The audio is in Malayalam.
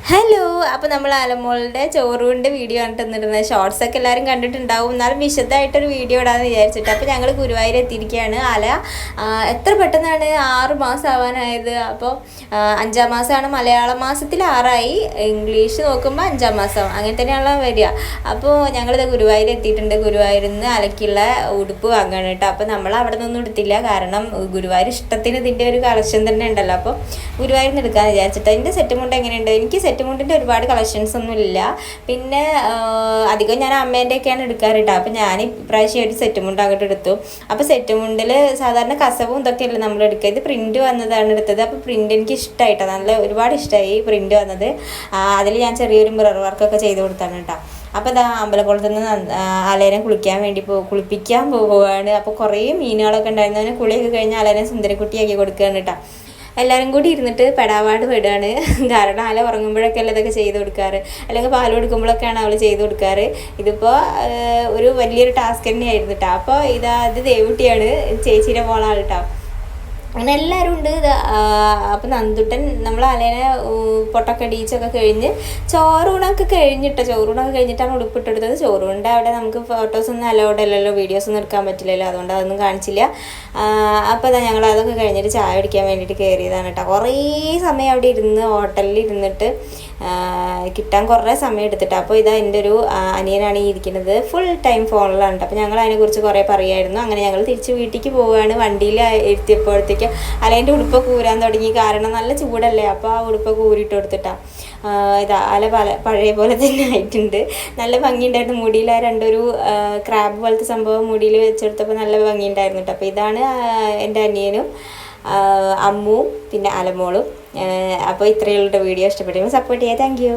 ഹലോ, അപ്പോൾ നമ്മൾ അലമോളുടെ ചോറുകൊണ്ട് വീഡിയോ കണ്ടിട്ടുണ്ടായിരുന്നത് ഷോർട്സൊക്കെ എല്ലാവരും കണ്ടിട്ടുണ്ടാവും. എന്നാലും വിശദമായിട്ടൊരു വീഡിയോ ഇടാമെന്ന് വിചാരിച്ചിട്ട് അപ്പോൾ ഞങ്ങൾ ഗുരുവായൂർ എത്തിയിരിക്കുകയാണ്. എത്ര പെട്ടെന്നാണ് 6 മാസം ആവാനായത്. അപ്പോൾ 5-ാം മാസമാണ്, മലയാള മാസത്തിൽ 6ആയി, ഇംഗ്ലീഷ് നോക്കുമ്പോൾ 5-ാം മാസം, അങ്ങനെ തന്നെയാണല്ലോ വരിക. അപ്പോൾ ഞങ്ങളിത് ഗുരുവായൂർ എത്തിയിട്ടുണ്ട്. ഗുരുവായൂരിൽ നിന്ന് അലക്കുള്ള ഉടുപ്പ് വാങ്ങാണ് കേട്ടോ. അപ്പോൾ നമ്മൾ അവിടെ നിന്നൊന്നും എടുത്തില്ല, കാരണം ഗുരുവായൂർ ഇഷ്ടത്തിന് ഇതിൻ്റെ ഒരു കളക്ഷൻ തന്നെ ഉണ്ടല്ലോ. അപ്പോൾ ഗുരുവായൂരിൽ നിന്ന് എടുക്കാമെന്ന് വിചാരിച്ചിട്ട്. അതിൻ്റെ സെറ്റ് മുണ്ട് എങ്ങനെയുണ്ട്? എനിക്ക് സെറ്റ് മുണ്ടിൻ്റെ ഒരുപാട് കളക്ഷൻസ് ഒന്നും ഇല്ല. പിന്നെ അധികം ഞാൻ അമ്മേൻ്റെയൊക്കെയാണ് എടുക്കാറ് കേട്ടോ. അപ്പോൾ ഞാൻ ഇപ്രാവശ്യം ഒരു സെറ്റ് മുണ്ട് അങ്ങോട്ട് എടുത്തു. അപ്പോൾ സെറ്റ് മുണ്ടിൽ സാധാരണ കസവും ഇതൊക്കെയല്ലേ നമ്മൾ എടുക്കുക. ഇത് പ്രിൻറ്റ് വന്നതാണ് എടുത്തത്. അപ്പോൾ പ്രിൻറ്റ് എനിക്ക് ഇഷ്ടമായിട്ടോ, ഒരുപാട് ഇഷ്ടമായി പ്രിൻറ്റ് വന്നത്. അതിൽ ഞാൻ ചെറിയൊരു മിറർ വർക്കൊക്കെ ചെയ്ത് കൊടുത്താണ് കേട്ടോ. അപ്പോൾ ഇതാ അമ്പലക്കുളത്ത് നിന്ന് അലേനെ കുളിപ്പിക്കാൻ പോവുകയാണ്. അപ്പോൾ കുറേ മീനുകളൊക്കെ ഉണ്ടായിരുന്നു. അതിന് കുളിയൊക്കെ കഴിഞ്ഞ് അലേനെ സുന്ദരക്കുട്ടിയാക്കി കൊടുക്കുകയാണ് കേട്ടോ. എല്ലാവരും കൂടി ഇരുന്നിട്ട് പെടാപാട് പെടുകയാണ്. കാരണം അല ഉറങ്ങുമ്പോഴൊക്കെ അല്ല ഇതൊക്കെ ചെയ്ത് കൊടുക്കാറ്, അല്ലെങ്കിൽ പാൽ കൊടുക്കുമ്പോഴൊക്കെയാണ് അവൾ ചെയ്ത് കൊടുക്കാറ്. ഇതിപ്പോൾ ഒരു വലിയൊരു ടാസ്ക് തന്നെയായിരുന്നു കേട്ടോ. അപ്പോൾ ഇത് ദേവുട്ടിയാണ്, ചേച്ചീൻ്റെ മോളാണ് കേട്ടോ. അങ്ങനെ എല്ലാവരും ഉണ്ട്. അപ്പം നന്ദുട്ടൻ നമ്മൾ അലേനെ പൊട്ടൊക്കെ അടിച്ചൊക്കെ കഴിഞ്ഞ് ചോറൂണൊക്കെ കഴിഞ്ഞിട്ടാണ് ഉടുപ്പിട്ടെടുത്തത്. ചോറൂണിൻ്റെ അവിടെ നമുക്ക് ഫോട്ടോസൊന്നും അലൗഡ് അല്ലല്ലോ, വീഡിയോസൊന്നും എടുക്കാൻ പറ്റില്ലല്ലോ, അതുകൊണ്ട് അതൊന്നും കാണിച്ചില്ല. അപ്പോൾ അതാ ഞങ്ങൾ അതൊക്കെ കഴിഞ്ഞിട്ട് ചായ കുടിക്കാൻ വേണ്ടിയിട്ട് കയറിയതാണ് കേട്ടോ. കുറേ സമയം അവിടെ ഇരുന്ന് ഹോട്ടലിൽ ഇരുന്നിട്ട് കിട്ടാൻ കുറേ സമയം എടുത്തിട്ട്. അപ്പോൾ ഇതാ എൻ്റെ ഒരു അനിയനാണ് ഈ ഇരിക്കുന്നത്, ഫുൾ ടൈം ഫോണിലാണ് കേട്ടോ. അപ്പോൾ ഞങ്ങൾ അതിനെക്കുറിച്ച് കുറേ പറയുമായിരുന്നു. അങ്ങനെ ഞങ്ങൾ തിരിച്ച് വീട്ടിലേക്ക് പോവുകയാണ്. വണ്ടിയിൽ എത്തിയപ്പോഴത്തേക്ക് അലേൻ്റെ ഉടുപ്പൊക്കെ ഊരാൻ തുടങ്ങി, കാരണം നല്ല ചൂടല്ലേ. അപ്പോൾ ആ ഉടുപ്പൊക്കെ ഊരിയിട്ട് കൊടുത്തിട്ടാണ്. അല പഴയ പോലെ തന്നെ ആയിട്ടുണ്ട്. നല്ല ഭംഗിയുണ്ടായിരുന്നു. മുടിയിൽ ആ രണ്ടൊരു ക്രാബ് പോലത്തെ സംഭവം മുടിയിൽ വെച്ചെടുത്തപ്പോൾ നല്ല ഭംഗിയുണ്ടായിരുന്നു കേട്ടോ. അപ്പോൾ ഇതാണ് എൻ്റെ അനിയനും അമ്മുവും പിന്നെ അലമോളും. അപ്പോൾ ഇത്രയുള്ള വീഡിയോ ഇഷ്ടപ്പെട്ടെങ്കിൽ സപ്പോർട്ട് ചെയ്യാം. Thank you.